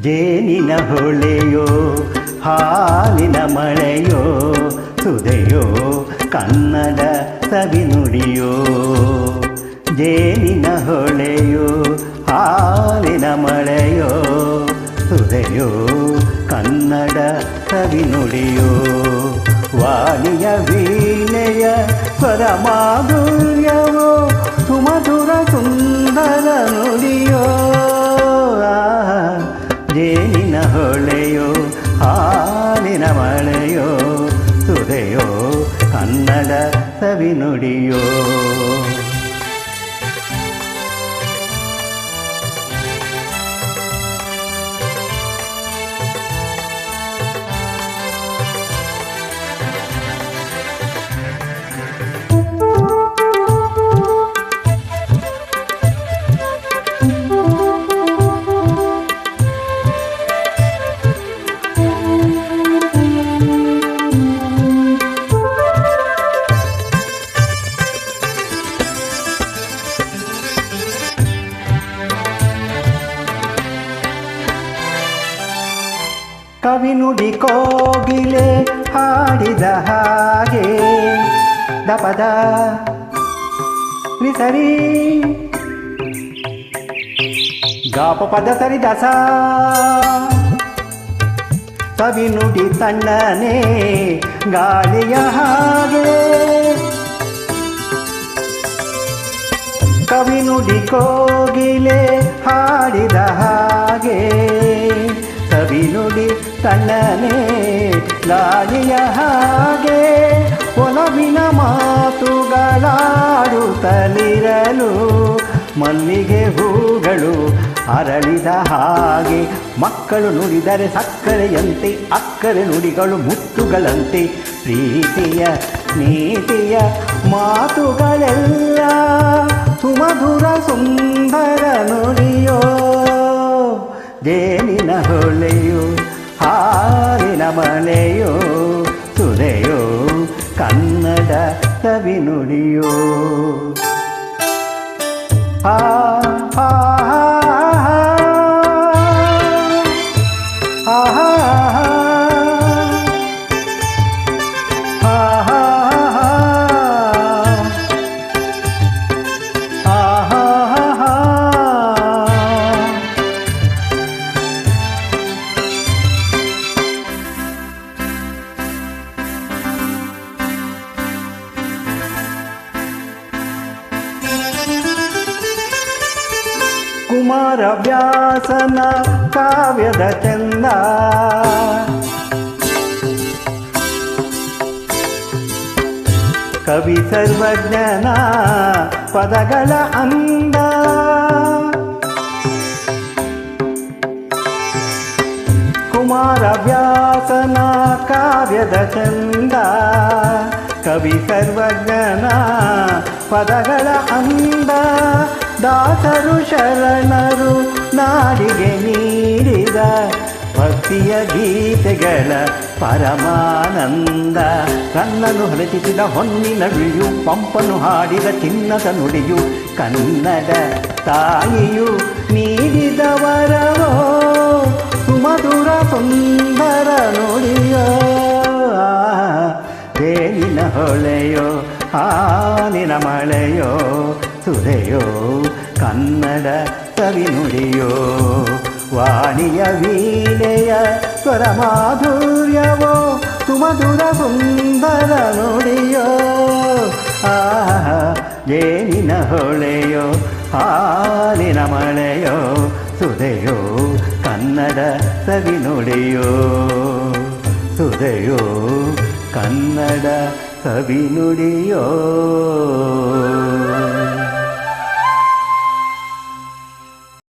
ಜೇನಿನ ಹೊಳೆಯೋ ಹಾಲಿನ ಮಳೆಯೋ ಸುಧೆಯೋ ಕನ್ನಡ ಸವಿನುಡಿಯೋ. ಜೇನಿನ ಹೊಳೆಯೋ ಹಾಲಿನ ಮಳೆಯೋ ಸುಧೆಯೋ ಕನ್ನಡ ಸವಿನುಡಿಯೋ. ವಾಣಿಯ ವೀಣೆಯ ಸ್ವರ ಮಾಧುರ್ಯವೋ ಸುಮಧುರ ಸುಂದರ ನುಡಿಯೋ. ಜೇನಿನ ಹೊಳೆಯೋ ಹಾಲಿನ ಮಳೆಯೋ ಸುಧೆಯೋ ಕನ್ನಡ ಸವಿನುಡಿಯೋ. ಕವಿನುಡಿ ಕೋಗಿಲೆ ಹಾಡಿದ ಹಾಗೆ ದಪದ ಸರಿ ಗಾಪ ಪದ ಸರಿ ದಸ. ಕವಿನುಡಿ ತಣ್ಣನೆ ಗಾಳಿಯ ಹಾಗೆ ಕವಿನುಡಿ ಕೋಗಿಲೆ ಹಾಡಿದ ಹಾಗೆ. ಕವಿನುಡಿ ತಣ್ಣನೆ ಗಾಳಿಯ ಹಾಗೆ ಒಲವಿನ ಮಾತುಗಳಾಡುತ್ತಲಿರಲು ಮಲ್ಲಿಗೆ ಹೂಗಳು ಅರಳಿದ ಹಾಗೆ. ಮಕ್ಕಳು ನುಡಿದರೆ ಸಕ್ಕರೆಯಂತೆ ಅಕ್ಕರೆ ನುಡಿಗಳು ಮುತ್ತುಗಳಂತೆ. ಪ್ರೀತಿಯ ನೀತಿಯ ಮಾತುಗಳೆಲ್ಲ ಸುಮಧುರ ಸುಂದರ ನುಡಿಯೋ. ಜೇನಿನ ಹೊಳೆಯೋ ಹಾಲಿನ ಮಳೆಯೋ ಸುಧೆಯೋ ಕನ್ನಡ ಸವಿನುಡಿಯೋ. ಆ ಆ ಕುಮಾರವ್ಯಾಸನ ಕಾವ್ಯದ ಚಂದ ಕವಿ ಸರ್ವಜ್ಞನ ಪದಗಳ ಅಂದ. ಕುಮಾರವ್ಯಾಸನ ಕಾವ್ಯದ ಚಂದ ಕವಿ ಸರ್ವಜ್ಞನ ಪದಗಳ ಅಂದ. ದಾಸರು ಶರಣರು ನಾಡಿಗೆ ನೀಡಿದ ಭಕ್ತಿಯ ಗೀತೆಗಳ ಪರಮಾನಂದ. ಕಣ್ಣನು ಹರಚಿಸಿದ ಹೊನ್ನಿನ ನುಡಿಯು ಪಂಪನು ಹಾಡಿದ ಚಿನ್ನದ ನುಡಿಯು ಕನ್ನಡ ತಾಯಿಯು ನೀಡಿದ ವರವೋ ಸುಮಧುರ ಸುಂದರ ನುಡಿಯೋ. ಜೇನಿನ ಹೊಳೆಯೋ ಹಾಲಿನ ಮಳೆಯೋ ಸುಧೆಯೋ ಕನ್ನಡ ಸವಿನುಡಿಯೋ. ವಾಣಿಯ ವೀಣೆಯ ಸ್ವರ ಮಾಧುರ್ಯವೋ ಸುಮಧುರ ಸುಂದರ ನುಡಿಯೋ. ಜೇನಿನ ಹೊಳೆಯೋ ಹಾಲಿನ ಮಳೆಯೋ ಸುಧೆಯೋ ಕನ್ನಡ ಸವಿನುಡಿಯೋ. ಸುಧೆಯೋ ಕನ್ನಡ ಸವಿನುಡಿಯೋ.